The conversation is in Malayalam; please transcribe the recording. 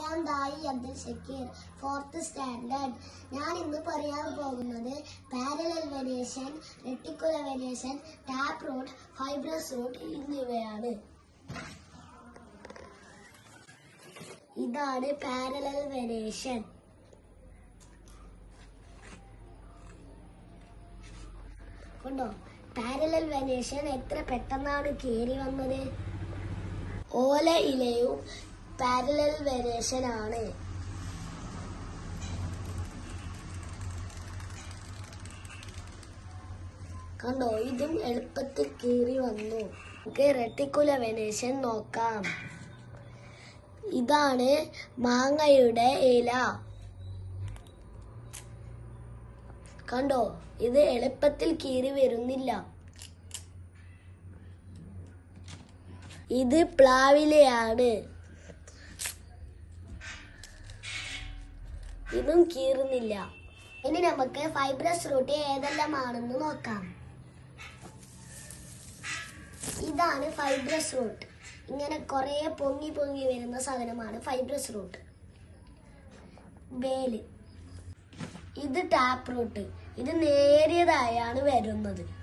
am Dai Abdul Shakir, 4th standard. ഞാൻ ഇന്ന് പറയാൻ പോകുന്നത് parallel variation, reticular variation, tap root, fibrous root എന്നിവയാണ്. ഇതാണ് പാരലൽ വേരിയേഷൻ. കണ്ടോ, പാരലൽ വേരിയേഷൻ എത്ര പെട്ടെന്നാണ് കയറി വന്നത്. ഓല ഇലയും പാരലൽ വേരിയേഷൻ ആണ്. കണ്ടോ, ഇതും എളുപ്പത്തിൽ കീറി വന്നു. നമുക്ക് റെറ്റിക്കുലർ വേരിയേഷൻ നോക്കാം. ഇതാണ് മാങ്ങയുടെ ഇല. കണ്ടോ, ഇത് എളുപ്പത്തിൽ കീറി വരുന്നില്ല. ഇത് പ്ലാവിലയാണ്. ഇതും കീറുന്നില്ല. ഇനി നമുക്ക് ഫൈബ്രസ് റൂട്ട് ഏതെല്ലാമാണെന്ന് നോക്കാം. ഇതാണ് ഫൈബ്രസ് റൂട്ട്. ഇങ്ങനെ കുറെ പൊങ്ങി പൊങ്ങി വരുന്ന സാധനമാണ് ഫൈബ്രസ് റൂട്ട്. വേല്. ഇത് ടാപ്പ് റൂട്ട്. ഇത് നേരിയതായാണ് വരുന്നത്.